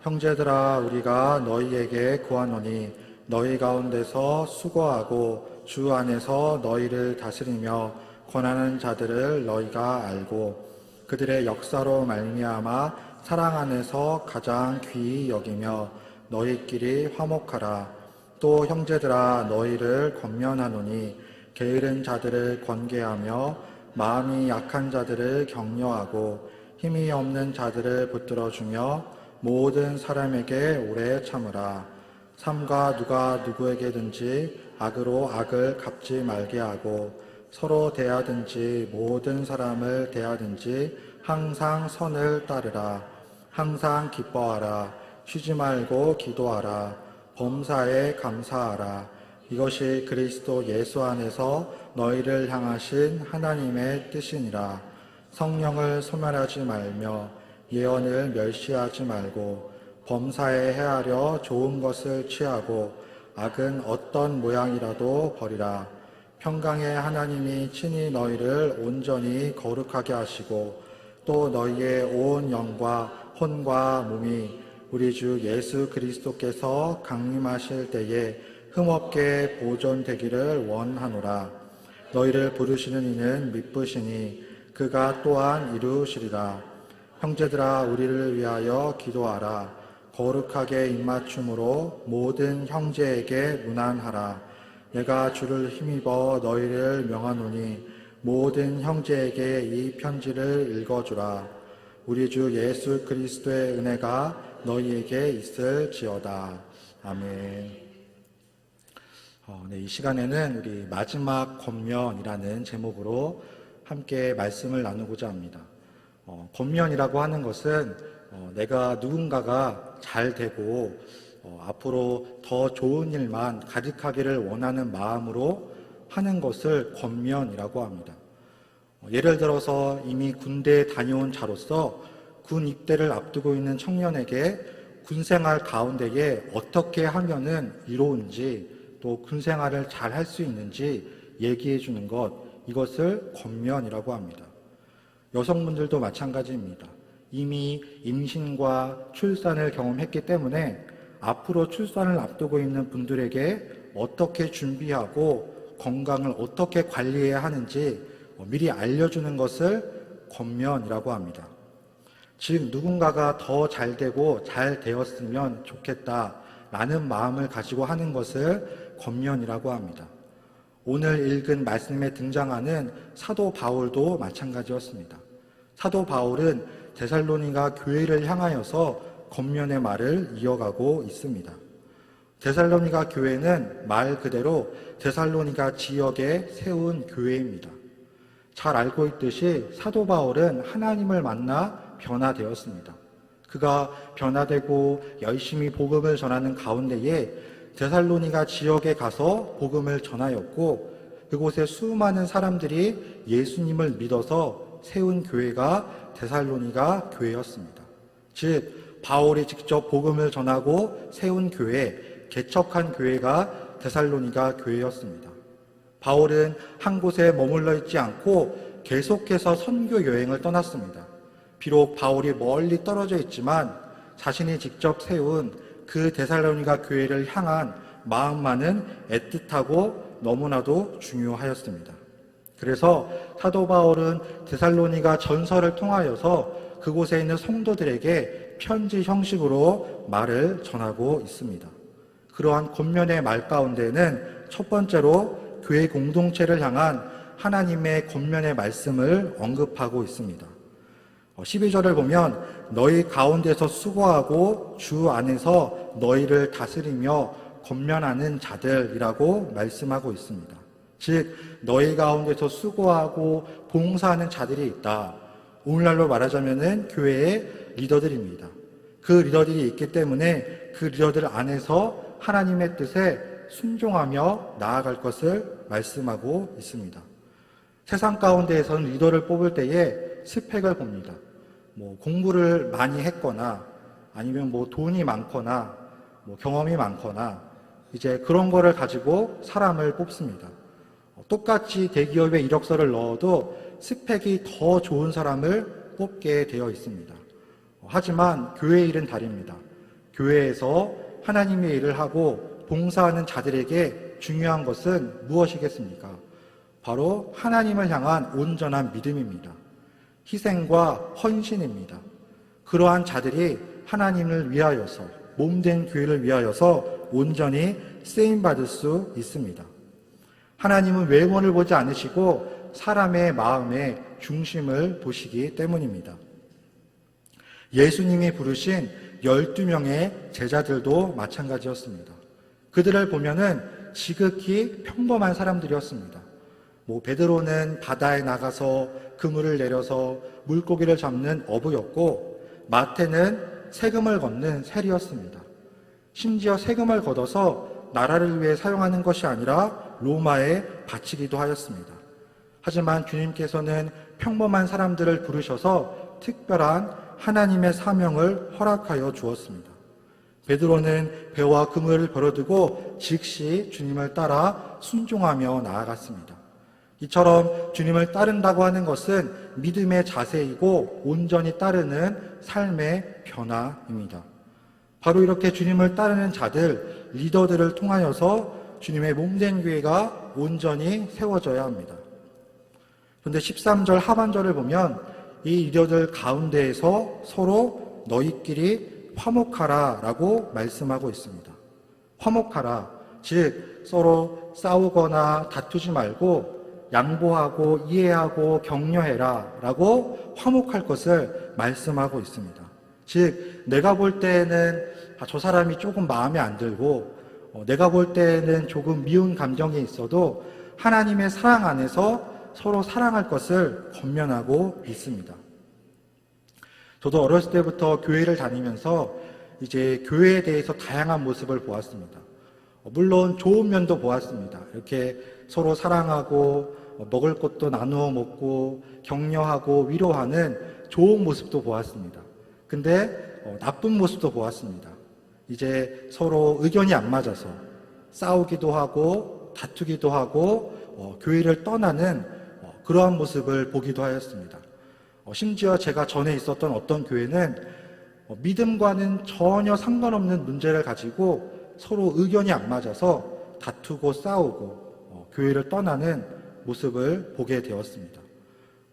형제들아, 우리가 너희에게 구하노니 너희 가운데서 수고하고 주 안에서 너희를 다스리며 권하는 자들을 너희가 알고 그들의 역사로 말미암아 사랑 안에서 가장 귀히 여기며 너희끼리 화목하라. 또 형제들아, 너희를 권면하노니 게으른 자들을 권계하며 마음이 약한 자들을 격려하고 힘이 없는 자들을 붙들어주며 모든 사람에게 오래 참으라. 삼가 누가 누구에게든지 악으로 악을 갚지 말게 하고 서로 대하든지 모든 사람을 대하든지 항상 선을 따르라. 항상 기뻐하라. 쉬지 말고 기도하라. 범사에 감사하라. 이것이 그리스도 예수 안에서 너희를 향하신 하나님의 뜻이니라. 성령을 소멸하지 말며 예언을 멸시하지 말고 범사에 헤아려 좋은 것을 취하고 악은 어떤 모양이라도 버리라. 평강의 하나님이 친히 너희를 온전히 거룩하게 하시고 또 너희의 온 영과 혼과 몸이 우리 주 예수 그리스도께서 강림하실 때에 흠없게 보존되기를 원하노라. 너희를 부르시는 이는 미쁘시니 그가 또한 이루시리라. 형제들아, 우리를 위하여 기도하라. 거룩하게 입맞춤으로 모든 형제에게 문안하라. 내가 주를 힘입어 너희를 명하노니 모든 형제에게 이 편지를 읽어주라. 우리 주 예수 그리스도의 은혜가 너희에게 있을지어다. 아멘. 이 시간에는 우리 마지막 권면이라는 제목으로 함께 말씀을 나누고자 합니다. 권면이라고 하는 것은 내가 누군가가 잘 되고 앞으로 더 좋은 일만 가득하기를 원하는 마음으로 하는 것을 권면이라고 합니다. 예를 들어서 이미 군대에 다녀온 자로서 군 입대를 앞두고 있는 청년에게 군생활 가운데에 어떻게 하면은 이로운지 또 군생활을 잘 할 수 있는지 얘기해 주는 것, 이것을 권면이라고 합니다. 여성분들도 마찬가지입니다. 이미 임신과 출산을 경험했기 때문에 앞으로 출산을 앞두고 있는 분들에게 어떻게 준비하고 건강을 어떻게 관리해야 하는지 미리 알려주는 것을 권면이라고 합니다. 즉, 누군가가 더 잘 되고 잘 되었으면 좋겠다라는 마음을 가지고 하는 것을 권면이라고 합니다. 오늘 읽은 말씀에 등장하는 사도 바울도 마찬가지였습니다. 사도 바울은 데살로니가 교회를 향하여서 권면의 말을 이어가고 있습니다. 데살로니가 교회는 말 그대로 데살로니가 지역에 세운 교회입니다. 잘 알고 있듯이 사도 바울은 하나님을 만나 변화되었습니다. 그가 변화되고 열심히 복음을 전하는 가운데에 데살로니가 지역에 가서 복음을 전하였고 그곳에 수많은 사람들이 예수님을 믿어서 세운 교회가 데살로니가 교회였습니다. 즉, 바울이 직접 복음을 전하고 세운 교회, 개척한 교회가 데살로니가 교회였습니다. 바울은 한 곳에 머물러 있지 않고 계속해서 선교 여행을 떠났습니다. 비록 바울이 멀리 떨어져 있지만 자신이 직접 세운 그 데살로니가 교회를 향한 마음만은 애틋하고 너무나도 중요하였습니다. 그래서 사도 바울은 데살로니가 전서를 통하여서 그곳에 있는 성도들에게 편지 형식으로 말을 전하고 있습니다. 그러한 권면의 말 가운데는 첫 번째로 교회 공동체를 향한 하나님의 권면의 말씀을 언급하고 있습니다. 12절을 보면 너희 가운데서 수고하고 주 안에서 너희를 다스리며 권면하는 자들이라고 말씀하고 있습니다. 즉, 너희 가운데서 수고하고 봉사하는 자들이 있다. 오늘날로 말하자면은 교회의 리더들입니다. 그 리더들이 있기 때문에 그 리더들 안에서 하나님의 뜻에 순종하며 나아갈 것을 말씀하고 있습니다. 세상 가운데에서는 리더를 뽑을 때에 스펙을 봅니다. 공부를 많이 했거나 아니면 돈이 많거나 경험이 많거나 이제 그런 거를 가지고 사람을 뽑습니다. 똑같이 대기업에 이력서를 넣어도 스펙이 더 좋은 사람을 뽑게 되어 있습니다. 하지만 교회 일은 다릅니다. 교회에서 하나님의 일을 하고 봉사하는 자들에게 중요한 것은 무엇이겠습니까? 바로 하나님을 향한 온전한 믿음입니다. 희생과 헌신입니다. 그러한 자들이 하나님을 위하여서, 몸된 교회를 위하여서 온전히 쓰임받을 수 있습니다. 하나님은 외모를 보지 않으시고 사람의 마음의 중심을 보시기 때문입니다. 예수님이 부르신 12명의 제자들도 마찬가지였습니다. 그들을 보면은 지극히 평범한 사람들이었습니다. 베드로는 바다에 나가서 그물을 내려서 물고기를 잡는 어부였고, 마태는 세금을 걷는 세리였습니다. 심지어 세금을 걷어서 나라를 위해 사용하는 것이 아니라 로마에 바치기도 하였습니다. 하지만 주님께서는 평범한 사람들을 부르셔서 특별한 하나님의 사명을 허락하여 주었습니다. 베드로는 배와 그물을 버려두고 즉시 주님을 따라 순종하며 나아갔습니다. 이처럼 주님을 따른다고 하는 것은 믿음의 자세이고 온전히 따르는 삶의 변화입니다. 바로 이렇게 주님을 따르는 자들, 리더들을 통하여서 주님의 몸된 교회가 온전히 세워져야 합니다. 그런데 13절 하반절을 보면 이 리더들 가운데에서 서로 너희끼리 화목하라 라고 말씀하고 있습니다. 화목하라, 즉 서로 싸우거나 다투지 말고 양보하고 이해하고 격려해라 라고 화목할 것을 말씀하고 있습니다. 즉 내가 볼 때는 저 사람이 조금 마음에 안 들고 내가 볼 때는 조금 미운 감정이 있어도 하나님의 사랑 안에서 서로 사랑할 것을 권면하고 있습니다. 저도 어렸을 때부터 교회를 다니면서 이제 교회에 대해서 다양한 모습을 보았습니다. 물론 좋은 면도 보았습니다. 이렇게 서로 사랑하고 먹을 것도 나누어 먹고 격려하고 위로하는 좋은 모습도 보았습니다. 근데 나쁜 모습도 보았습니다. 이제 서로 의견이 안 맞아서 싸우기도 하고 다투기도 하고 교회를 떠나는 그러한 모습을 보기도 하였습니다. 심지어 제가 전에 있었던 어떤 교회는 믿음과는 전혀 상관없는 문제를 가지고 서로 의견이 안 맞아서 다투고 싸우고 교회를 떠나는 모습을 보게 되었습니다.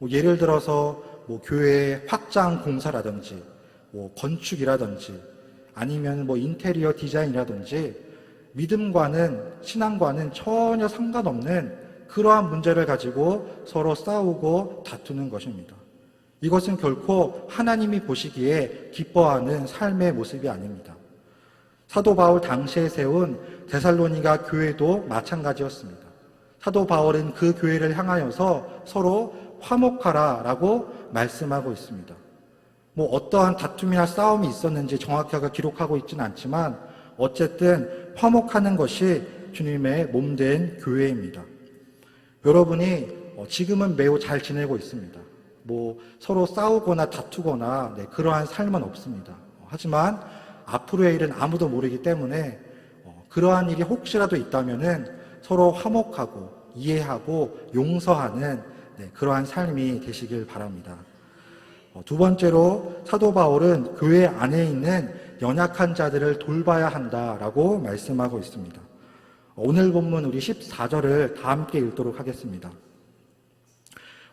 예를 들어서 교회 확장 공사라든지 건축이라든지 아니면 인테리어 디자인이라든지 믿음과는 신앙과는 전혀 상관없는 그러한 문제를 가지고 서로 싸우고 다투는 것입니다. 이것은 결코 하나님이 보시기에 기뻐하는 삶의 모습이 아닙니다. 사도 바울 당시에 세운 데살로니가 교회도 마찬가지였습니다. 사도 바울은 그 교회를 향하여서 서로 화목하라라고 말씀하고 있습니다. 어떠한 다툼이나 싸움이 있었는지 정확하게 기록하고 있지는 않지만 어쨌든 화목하는 것이 주님의 몸된 교회입니다. 여러분이 지금은 매우 잘 지내고 있습니다. 서로 싸우거나 다투거나 그러한 삶은 없습니다. 하지만 앞으로의 일은 아무도 모르기 때문에 그러한 일이 혹시라도 있다면은 서로 화목하고 이해하고 용서하는 그러한 삶이 되시길 바랍니다. 두 번째로 사도 바울은 교회 안에 있는 연약한 자들을 돌봐야 한다라고 말씀하고 있습니다. 오늘 본문 우리 14절을 다 함께 읽도록 하겠습니다.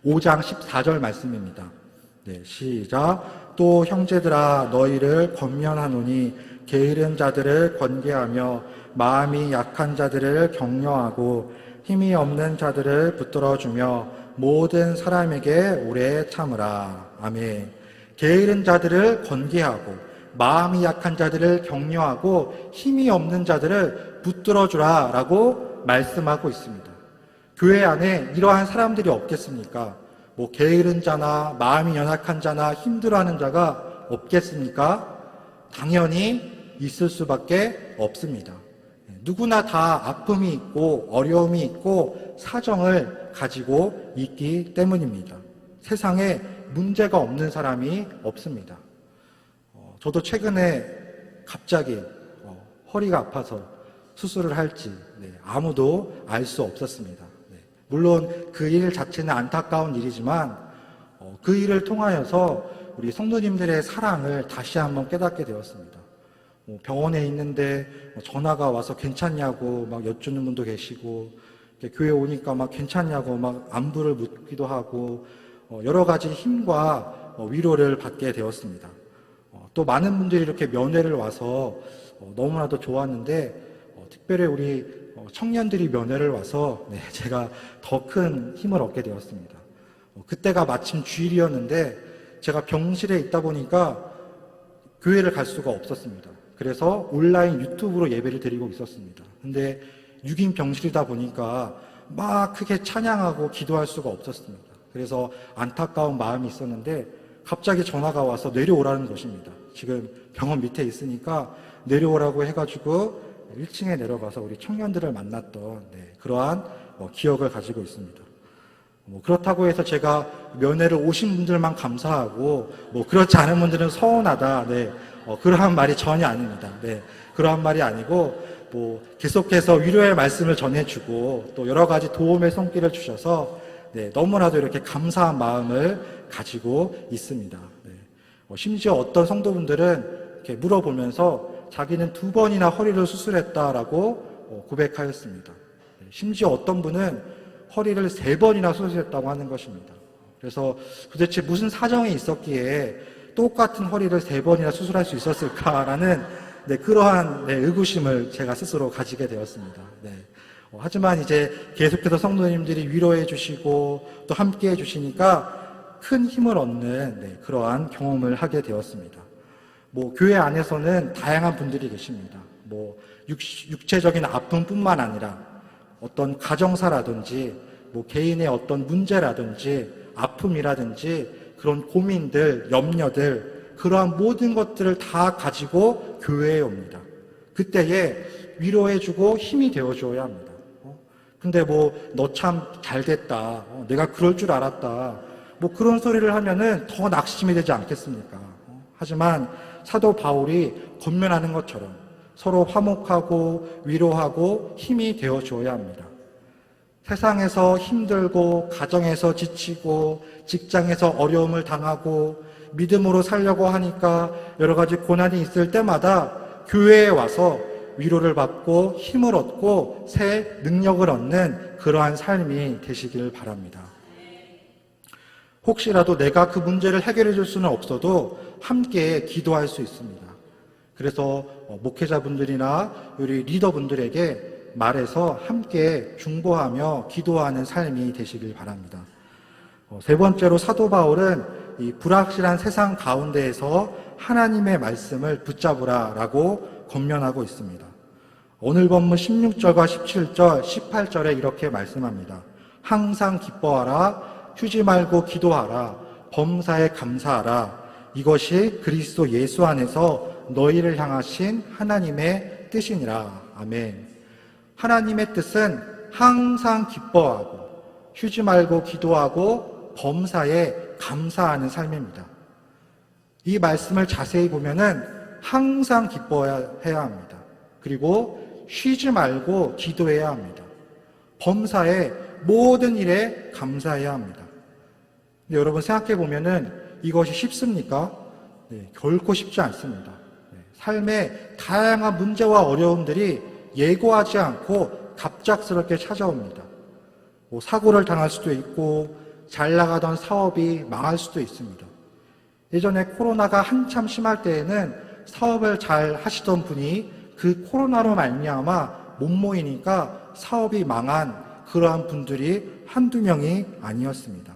5장 14절 말씀입니다. 시작. 또 형제들아 너희를 권면하노니 게으른 자들을 권계하며 마음이 약한 자들을 격려하고 힘이 없는 자들을 붙들어주며 모든 사람에게 오래 참으라. 아멘. 게으른 자들을 권계하고 마음이 약한 자들을 격려하고 힘이 없는 자들을 붙들어주라 라고 말씀하고 있습니다. 교회 안에 이러한 사람들이 없겠습니까? 게으른 자나 마음이 연약한 자나 힘들어하는 자가 없겠습니까? 당연히 있을 수밖에 없습니다. 누구나 다 아픔이 있고 어려움이 있고 사정을 가지고 있기 때문입니다. 세상에 문제가 없는 사람이 없습니다. 저도 최근에 갑자기 허리가 아파서 수술을 할지 아무도 알 수 없었습니다. 물론 그 일 자체는 안타까운 일이지만 그 일을 통하여서 우리 성도님들의 사랑을 다시 한번 깨닫게 되었습니다. 병원에 있는데 전화가 와서 괜찮냐고 막 여쭈는 분도 계시고, 교회 오니까 막 괜찮냐고 막 안부를 묻기도 하고, 여러 가지 힘과 위로를 받게 되었습니다. 또 많은 분들이 이렇게 면회를 와서 너무나도 좋았는데, 특별히 우리 청년들이 면회를 와서 제가 더 큰 힘을 얻게 되었습니다. 그때가 마침 주일이었는데 제가 병실에 있다 보니까 교회를 갈 수가 없었습니다. 그래서 온라인 유튜브로 예배를 드리고 있었습니다. 근데 6인 병실이다 보니까 막 크게 찬양하고 기도할 수가 없었습니다. 그래서 안타까운 마음이 있었는데 갑자기 전화가 와서 내려오라는 것입니다. 지금 병원 밑에 있으니까 내려오라고 해가지고 1층에 내려가서 우리 청년들을 만났던 그러한 기억을 가지고 있습니다. 그렇다고 해서 제가 면회를 오신 분들만 감사하고 그렇지 않은 분들은 서운하다, 그러한 말이 전혀 아닙니다. 그러한 말이 아니고 계속해서 위로의 말씀을 전해주고 또 여러 가지 도움의 손길을 주셔서 너무나도 이렇게 감사한 마음을 가지고 있습니다. 심지어 어떤 성도분들은 이렇게 물어보면서 자기는 2번이나 허리를 수술했다라고 고백하였습니다. 심지어 어떤 분은 허리를 3번이나 수술했다고 하는 것입니다. 그래서 도대체 무슨 사정이 있었기에 똑같은 허리를 3번이나 수술할 수 있었을까라는 그러한 의구심을 제가 스스로 가지게 되었습니다. 하지만 이제 계속해서 성도님들이 위로해 주시고 또 함께 해 주시니까 큰 힘을 얻는 그러한 경험을 하게 되었습니다. 교회 안에서는 다양한 분들이 계십니다. 육체적인 아픔뿐만 아니라 어떤 가정사라든지 개인의 어떤 문제라든지 아픔이라든지 그런 고민들, 염려들, 그러한 모든 것들을 다 가지고 교회에 옵니다. 그때에 위로해주고 힘이 되어줘야 합니다. 근데 너 참 잘됐다, 내가 그럴 줄 알았다, 그런 소리를 하면은 더 낙심이 되지 않겠습니까? 하지만 사도 바울이 권면하는 것처럼 서로 화목하고 위로하고 힘이 되어줘야 합니다. 세상에서 힘들고 가정에서 지치고 직장에서 어려움을 당하고 믿음으로 살려고 하니까 여러 가지 고난이 있을 때마다 교회에 와서 위로를 받고 힘을 얻고 새 능력을 얻는 그러한 삶이 되시길 바랍니다. 혹시라도 내가 그 문제를 해결해 줄 수는 없어도 함께 기도할 수 있습니다. 그래서 목회자분들이나 우리 리더분들에게 말해서 함께 중보하며 기도하는 삶이 되시길 바랍니다. 3번째로 사도 바울은 이 불확실한 세상 가운데에서 하나님의 말씀을 붙잡으라라고 권면하고 있습니다. 오늘 본문 16절과 17절, 18절에 이렇게 말씀합니다. 항상 기뻐하라, 휴지 말고 기도하라, 범사에 감사하라. 이것이 그리스도 예수 안에서 너희를 향하신 하나님의 뜻이니라. 아멘. 하나님의 뜻은 항상 기뻐하고 휴지 말고 기도하고 범사에 감사하는 삶입니다. 이 말씀을 자세히 보면은 항상 기뻐해야 합니다. 그리고 쉬지 말고 기도해야 합니다. 범사에 모든 일에 감사해야 합니다. 근데 여러분 생각해 보면은 이것이 쉽습니까? 결코 쉽지 않습니다. 삶의 다양한 문제와 어려움들이 예고하지 않고 갑작스럽게 찾아옵니다. 사고를 당할 수도 있고 잘 나가던 사업이 망할 수도 있습니다. 예전에 코로나가 한참 심할 때에는 사업을 잘 하시던 분이 그 코로나로 말미암아 못 모이니까 사업이 망한 그러한 분들이 한두 명이 아니었습니다.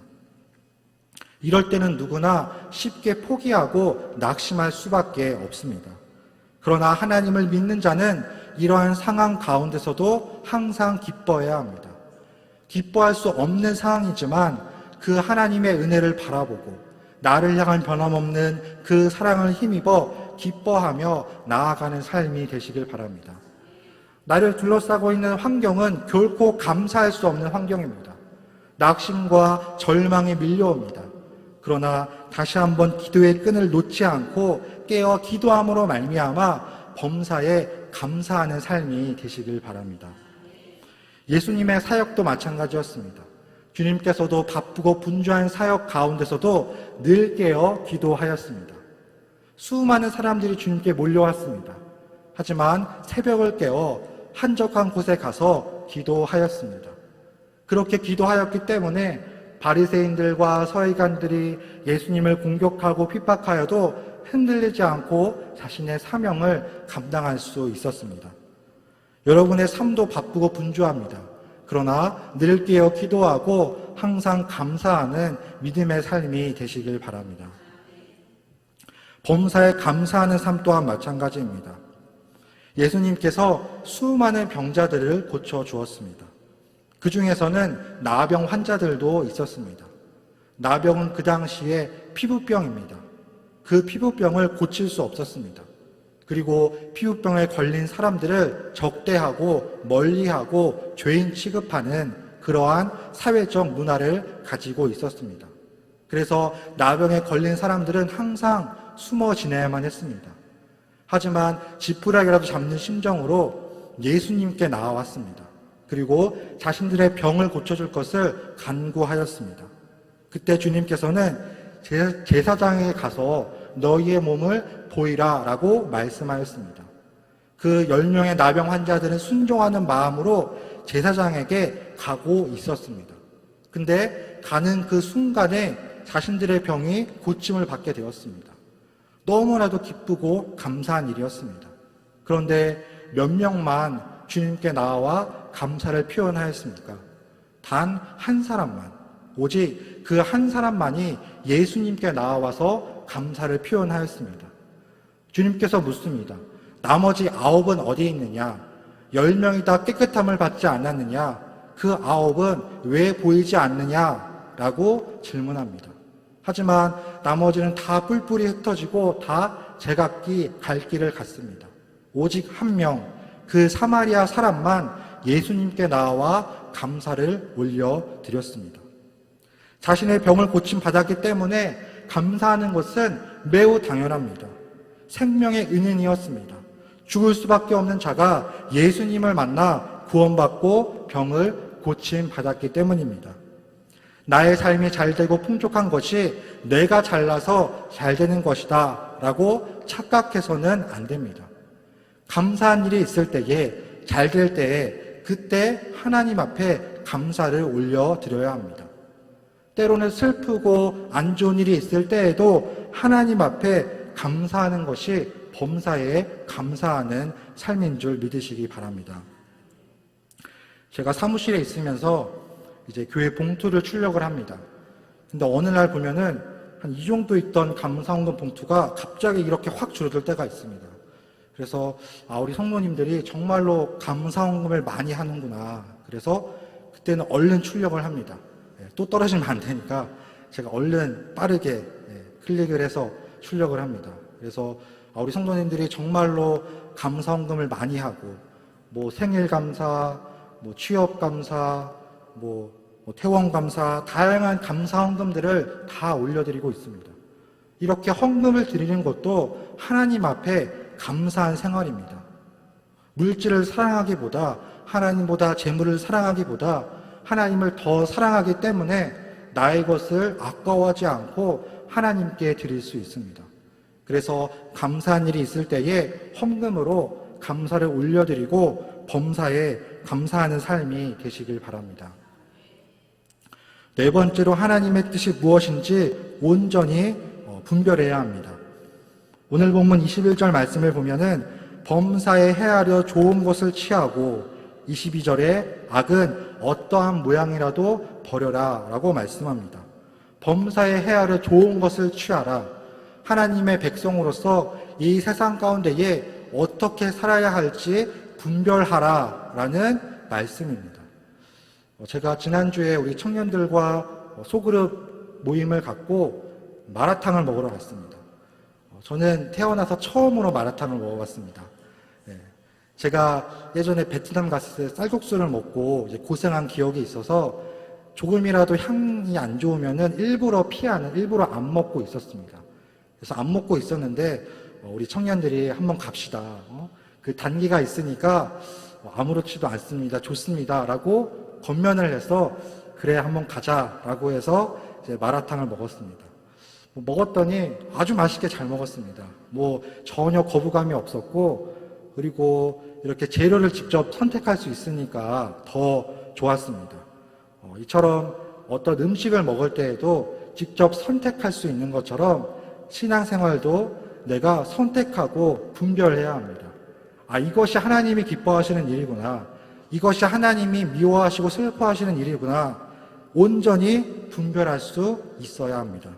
이럴 때는 누구나 쉽게 포기하고 낙심할 수밖에 없습니다. 그러나 하나님을 믿는 자는 이러한 상황 가운데서도 항상 기뻐해야 합니다. 기뻐할 수 없는 상황이지만 그 하나님의 은혜를 바라보고 나를 향한 변함없는 그 사랑을 힘입어 기뻐하며 나아가는 삶이 되시길 바랍니다. 나를 둘러싸고 있는 환경은 결코 감사할 수 없는 환경입니다. 낙심과 절망이 밀려옵니다. 그러나 다시 한번 기도의 끈을 놓지 않고 깨어 기도함으로 말미암아 범사에 감사하는 삶이 되시길 바랍니다. 예수님의 사역도 마찬가지였습니다. 주님께서도 바쁘고 분주한 사역 가운데서도 늘 깨어 기도하였습니다. 수많은 사람들이 주님께 몰려왔습니다. 하지만 새벽을 깨어 한적한 곳에 가서 기도하였습니다. 그렇게 기도하였기 때문에 바리새인들과 서기관들이 예수님을 공격하고 핍박하여도 흔들리지 않고 자신의 사명을 감당할 수 있었습니다. 여러분의 삶도 바쁘고 분주합니다. 그러나 늘 깨어 기도하고 항상 감사하는 믿음의 삶이 되시길 바랍니다. 범사에 감사하는 삶 또한 마찬가지입니다. 예수님께서 수많은 병자들을 고쳐주었습니다. 그 중에서는 나병 환자들도 있었습니다. 나병은 그 당시에 피부병입니다. 그 피부병을 고칠 수 없었습니다. 그리고 피부병에 걸린 사람들을 적대하고 멀리하고 죄인 취급하는 그러한 사회적 문화를 가지고 있었습니다. 그래서 나병에 걸린 사람들은 항상 숨어 지내야만 했습니다. 하지만 지푸라기라도 잡는 심정으로 예수님께 나아왔습니다. 그리고 자신들의 병을 고쳐줄 것을 간구하였습니다. 그때 주님께서는 제사장에게 가서 너희의 몸을 보이라 라고 말씀하였습니다. 그 10명의 나병 환자들은 순종하는 마음으로 제사장에게 가고 있었습니다. 근데 가는 그 순간에 자신들의 병이 고침을 받게 되었습니다. 너무나도 기쁘고 감사한 일이었습니다. 그런데 몇 명만 주님께 나와 감사를 표현하였습니까? 단 한 사람만, 오직 그 한 사람만이 예수님께 나와서 감사를 표현하였습니다. 주님께서 묻습니다. 나머지 9은 어디 있느냐? 10명이 다 깨끗함을 받지 않았느냐? 그 9은 왜 보이지 않느냐? 라고 질문합니다. 하지만 나머지는 다 뿔뿔이 흩어지고 다 제각기 갈 길을 갔습니다. 오직 한 명, 그 사마리아 사람만 예수님께 나와 감사를 올려드렸습니다. 자신의 병을 고침받았기 때문에 감사하는 것은 매우 당연합니다. 생명의 은인이었습니다. 죽을 수밖에 없는 자가 예수님을 만나 구원받고 병을 고침받았기 때문입니다. 나의 삶이 잘되고 풍족한 것이 내가 잘나서 잘되는 것이다 라고 착각해서는 안 됩니다. 감사한 일이 있을 때에, 잘될 때에 그때 하나님 앞에 감사를 올려드려야 합니다. 때로는 슬프고 안 좋은 일이 있을 때에도 하나님 앞에 감사하는 것이 범사에 감사하는 삶인 줄 믿으시기 바랍니다. 제가 사무실에 있으면서 이제 교회 봉투를 출력을 합니다. 근데 어느 날 보면은 한 이 정도 있던 감사헌금 봉투가 갑자기 이렇게 확 줄어들 때가 있습니다. 그래서 우리 성도님들이 정말로 감사헌금을 많이 하는구나. 그래서 그때는 얼른 출력을 합니다. 또 떨어지면 안 되니까 제가 얼른 빠르게 클릭을 해서 출력을 합니다. 그래서 우리 성도님들이 정말로 감사헌금을 많이 하고 뭐 생일 감사, 뭐 취업 감사, 뭐 퇴원 감사, 다양한 감사 헌금들을 다 올려드리고 있습니다. 이렇게 헌금을 드리는 것도 하나님 앞에 감사한 생활입니다. 물질을 사랑하기보다, 하나님보다 재물을 사랑하기보다 하나님을 더 사랑하기 때문에 나의 것을 아까워하지 않고 하나님께 드릴 수 있습니다. 그래서 감사한 일이 있을 때에 헌금으로 감사를 올려드리고 범사에 감사하는 삶이 되시길 바랍니다. 네 번째로 하나님의 뜻이 무엇인지 온전히 분별해야 합니다. 오늘 본문 21절 말씀을 보면은 범사에 헤아려 좋은 것을 취하고 22절에 악은 어떠한 모양이라도 버려라 라고 말씀합니다. 범사에 헤아려 좋은 것을 취하라. 하나님의 백성으로서 이 세상 가운데에 어떻게 살아야 할지 분별하라 라는 말씀입니다. 제가 지난주에 우리 청년들과 소그룹 모임을 갖고 마라탕을 먹으러 갔습니다. 저는 태어나서 처음으로 마라탕을 먹어봤습니다. 제가 예전에 베트남 갔을 때 쌀국수를 먹고 이제 고생한 기억이 있어서 조금이라도 향이 안 좋으면은 일부러 안 먹고 있었습니다. 그래서 안 먹고 있었는데 우리 청년들이 한번 갑시다. 그 단기가 있으니까 아무렇지도 않습니다. 좋습니다. 라고 권면을 해서 그래 한번 가자라고 해서 이제 마라탕을 먹었습니다. 먹었더니 아주 맛있게 잘 먹었습니다. 전혀 거부감이 없었고 그리고 이렇게 재료를 직접 선택할 수 있으니까 더 좋았습니다. 이처럼 어떤 음식을 먹을 때에도 직접 선택할 수 있는 것처럼 신앙생활도 내가 선택하고 분별해야 합니다. 이것이 하나님이 기뻐하시는 일이구나. 이것이 하나님이 미워하시고 슬퍼하시는 일이구나. 온전히 분별할 수 있어야 합니다.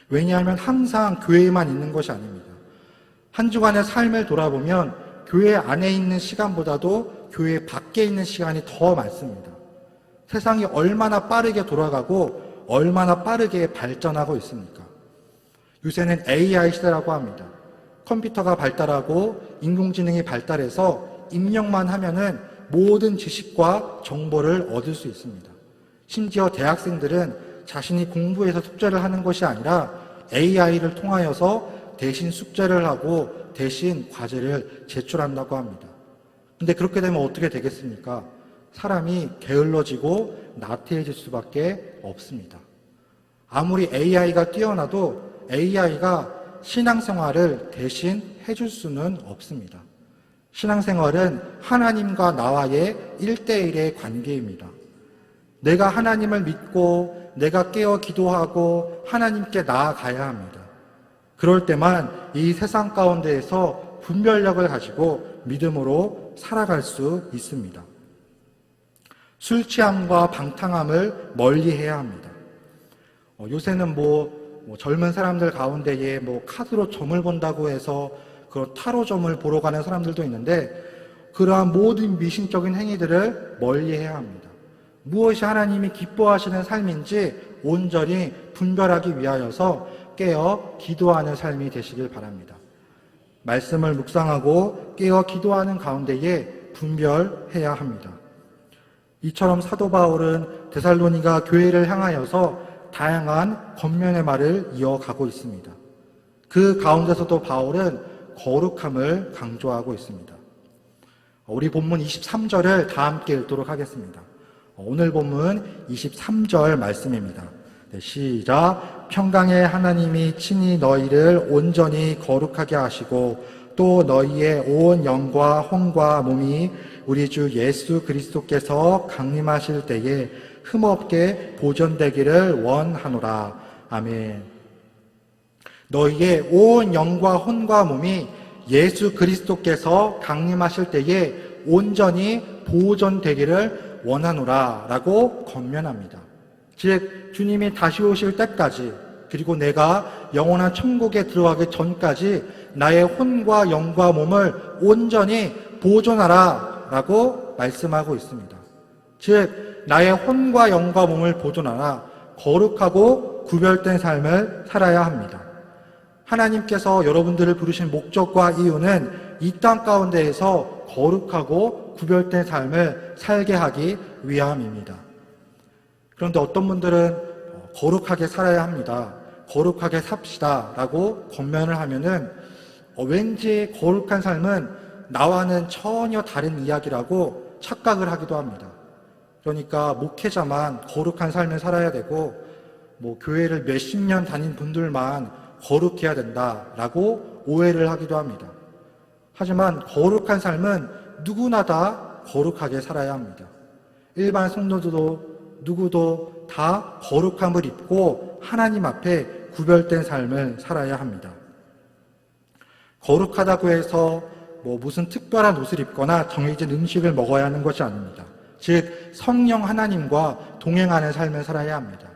왜냐하면 항상 교회에만 있는 것이 아닙니다. 한 주간의 삶을 돌아보면 교회 안에 있는 시간보다도 교회 밖에 있는 시간이 더 많습니다. 세상이 얼마나 빠르게 돌아가고 얼마나 빠르게 발전하고 있습니까? 요새는 AI 시대라고 합니다. 컴퓨터가 발달하고 인공지능이 발달해서 입력만 하면은 모든 지식과 정보를 얻을 수 있습니다. 심지어 대학생들은 자신이 공부해서 숙제를 하는 것이 아니라 AI를 통하여서 대신 숙제를 하고 대신 과제를 제출한다고 합니다. 근데 그렇게 되면 어떻게 되겠습니까? 사람이 게을러지고 나태해질 수밖에 없습니다. 아무리 AI가 뛰어나도 AI가 신앙생활을 대신 해줄 수는 없습니다. 신앙생활은 하나님과 나와의 1대1의 관계입니다. 내가 하나님을 믿고 내가 깨어 기도하고 하나님께 나아가야 합니다. 그럴 때만 이 세상 가운데에서 분별력을 가지고 믿음으로 살아갈 수 있습니다. 술 취함과 방탕함을 멀리해야 합니다. 요새는 젊은 사람들 가운데에 카드로 점을 본다고 해서 그런 타로점을 보러 가는 사람들도 있는데 그러한 모든 미신적인 행위들을 멀리해야 합니다. 무엇이 하나님이 기뻐하시는 삶인지 온전히 분별하기 위하여서 깨어 기도하는 삶이 되시길 바랍니다. 말씀을 묵상하고 깨어 기도하는 가운데에 분별해야 합니다. 이처럼 사도 바울은 데살로니가 교회를 향하여서 다양한 권면의 말을 이어가고 있습니다. 그 가운데서도 바울은 거룩함을 강조하고 있습니다. 우리 본문 23절을 다 함께 읽도록 하겠습니다. 오늘 본문 23절 말씀입니다. 시작. 평강의 하나님이 친히 너희를 온전히 거룩하게 하시고 또 너희의 온 영과 혼과 몸이 우리 주 예수 그리스도께서 강림하실 때에 흠없게 보존되기를 원하노라. 아멘. 너희의 온 영과 혼과 몸이 예수 그리스도께서 강림하실 때에 온전히 보존되기를 원하노라 라고 권면합니다. 즉 주님이 다시 오실 때까지 그리고 내가 영원한 천국에 들어가기 전까지 나의 혼과 영과 몸을 온전히 보존하라 라고 말씀하고 있습니다. 즉 나의 혼과 영과 몸을 보존하라, 거룩하고 구별된 삶을 살아야 합니다. 하나님께서 여러분들을 부르신 목적과 이유는 이 땅 가운데에서 거룩하고 구별된 삶을 살게 하기 위함입니다. 그런데 어떤 분들은 거룩하게 살아야 합니다. 거룩하게 삽시다 라고 권면을 하면은 왠지 거룩한 삶은 나와는 전혀 다른 이야기라고 착각을 하기도 합니다. 그러니까 목회자만 거룩한 삶을 살아야 되고 교회를 몇십 년 다닌 분들만 거룩해야 된다라고 오해를 하기도 합니다. 하지만 거룩한 삶은 누구나 다 거룩하게 살아야 합니다. 일반 성도들도 누구도 다 거룩함을 입고 하나님 앞에 구별된 삶을 살아야 합니다. 거룩하다고 해서 무슨 특별한 옷을 입거나 정해진 음식을 먹어야 하는 것이 아닙니다. 즉 성령 하나님과 동행하는 삶을 살아야 합니다.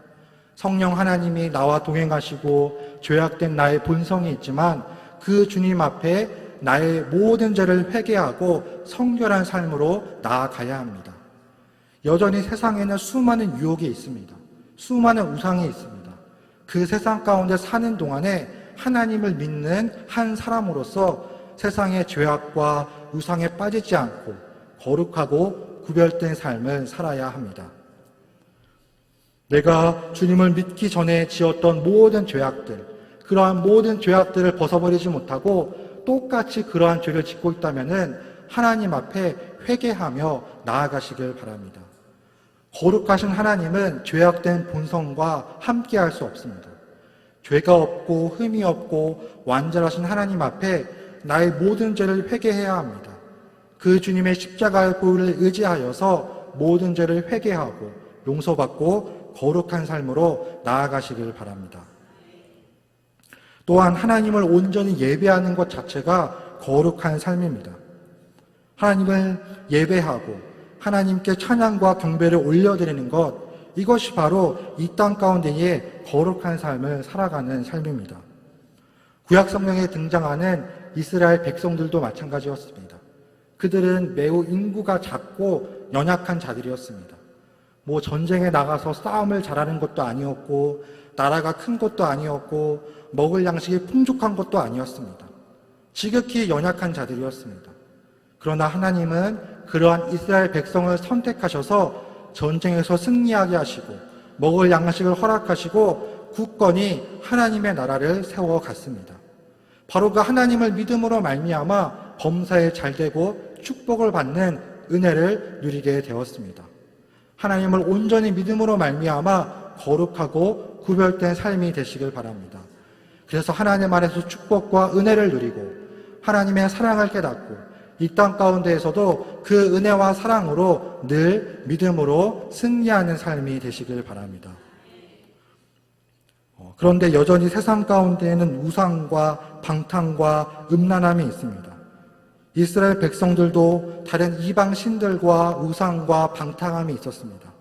성령 하나님이 나와 동행하시고 죄악된 나의 본성이 있지만 그 주님 앞에 나의 모든 죄를 회개하고 성결한 삶으로 나아가야 합니다. 여전히 세상에는 수많은 유혹이 있습니다. 수많은 우상이 있습니다. 그 세상 가운데 사는 동안에 하나님을 믿는 한 사람으로서 세상의 죄악과 우상에 빠지지 않고 거룩하고 구별된 삶을 살아야 합니다. 내가 주님을 믿기 전에 지었던 모든 죄악들, 그러한 모든 죄악들을 벗어버리지 못하고 똑같이 그러한 죄를 짓고 있다면 하나님 앞에 회개하며 나아가시길 바랍니다. 거룩하신 하나님은 죄악된 본성과 함께할 수 없습니다. 죄가 없고 흠이 없고 완전하신 하나님 앞에 나의 모든 죄를 회개해야 합니다. 그 주님의 십자가의 보혈을 의지하여서 모든 죄를 회개하고 용서받고 거룩한 삶으로 나아가시길 바랍니다. 또한 하나님을 온전히 예배하는 것 자체가 거룩한 삶입니다. 하나님을 예배하고 하나님께 찬양과 경배를 올려드리는 것, 이것이 바로 이 땅 가운데의 거룩한 삶을 살아가는 삶입니다. 구약 성경에 등장하는 이스라엘 백성들도 마찬가지였습니다. 그들은 매우 인구가 작고 연약한 자들이었습니다. 전쟁에 나가서 싸움을 잘하는 것도 아니었고, 나라가 큰 것도 아니었고, 먹을 양식이 풍족한 것도 아니었습니다. 지극히 연약한 자들이었습니다. 그러나 하나님은 그러한 이스라엘 백성을 선택하셔서 전쟁에서 승리하게 하시고, 먹을 양식을 허락하시고, 굳건히 하나님의 나라를 세워갔습니다. 바로 그 하나님을 믿음으로 말미암아 범사에 잘되고 축복을 받는 은혜를 누리게 되었습니다. 하나님을 온전히 믿음으로 말미암아 거룩하고 구별된 삶이 되시길 바랍니다. 그래서 하나님 안에서 축복과 은혜를 누리고 하나님의 사랑을 깨닫고 이 땅 가운데에서도 그 은혜와 사랑으로 늘 믿음으로 승리하는 삶이 되시길 바랍니다. 그런데 여전히 세상 가운데에는 우상과 방탕과 음란함이 있습니다. 이스라엘 백성들도 다른 이방 신들과 우상과 방탕함이 있었습니다.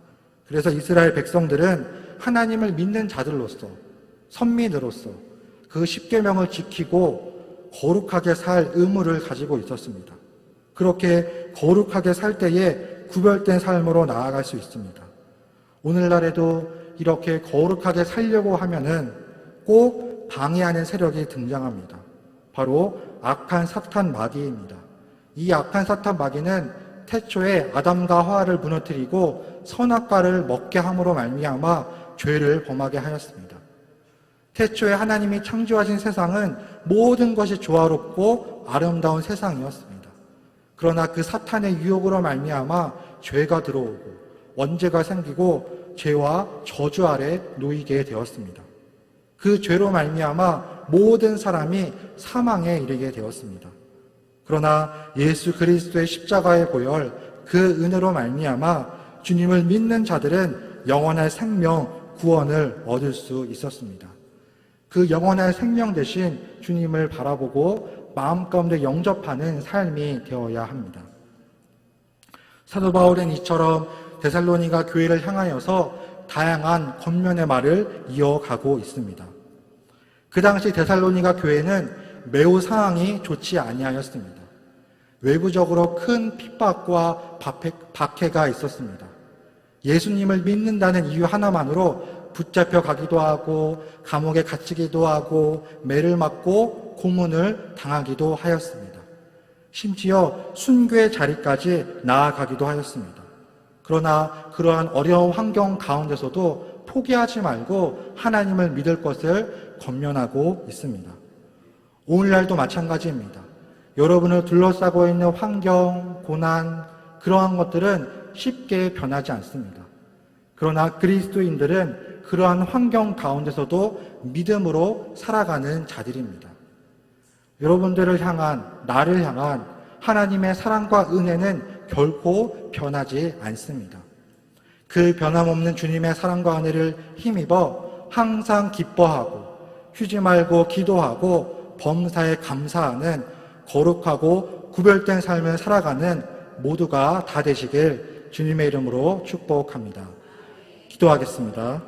그래서 이스라엘 백성들은 하나님을 믿는 자들로서, 선민으로서 그 십계명을 지키고 거룩하게 살 의무를 가지고 있었습니다. 그렇게 거룩하게 살 때에 구별된 삶으로 나아갈 수 있습니다. 오늘날에도 이렇게 거룩하게 살려고 하면은 꼭 방해하는 세력이 등장합니다. 바로 악한 사탄 마귀입니다. 이 악한 사탄 마귀는 태초에 아담과 하와를 무너뜨리고 선악과를 먹게 함으로 말미암아 죄를 범하게 하였습니다. 태초에 하나님이 창조하신 세상은 모든 것이 조화롭고 아름다운 세상이었습니다. 그러나 그 사탄의 유혹으로 말미암아 죄가 들어오고 원죄가 생기고 죄와 저주 아래 놓이게 되었습니다. 그 죄로 말미암아 모든 사람이 사망에 이르게 되었습니다. 그러나 예수 그리스도의 십자가의 보혈, 그 은혜로 말미암아 주님을 믿는 자들은 영원한 생명, 구원을 얻을 수 있었습니다. 그 영원한 생명 대신 주님을 바라보고 마음 가운데 영접하는 삶이 되어야 합니다. 사도 바울은 이처럼 데살로니가 교회를 향하여서 다양한 겉면의 말을 이어가고 있습니다. 그 당시 데살로니가 교회는 매우 상황이 좋지 아니하였습니다. 외부적으로 큰 핍박과 박해가 있었습니다. 예수님을 믿는다는 이유 하나만으로 붙잡혀 가기도 하고 감옥에 갇히기도 하고 매를 맞고 고문을 당하기도 하였습니다. 심지어 순교의 자리까지 나아가기도 하였습니다. 그러나 그러한 어려운 환경 가운데서도 포기하지 말고 하나님을 믿을 것을 권면하고 있습니다. 오늘날도 마찬가지입니다. 여러분을 둘러싸고 있는 환경, 고난, 그러한 것들은 쉽게 변하지 않습니다. 그러나 그리스도인들은 그러한 환경 가운데서도 믿음으로 살아가는 자들입니다. 여러분들을 향한, 나를 향한 하나님의 사랑과 은혜는 결코 변하지 않습니다. 그 변함없는 주님의 사랑과 은혜를 힘입어 항상 기뻐하고 휴지 말고 기도하고 범사에 감사하는 거룩하고 구별된 삶을 살아가는 모두가 다 되시길 주님의 이름으로 축복합니다. 기도하겠습니다.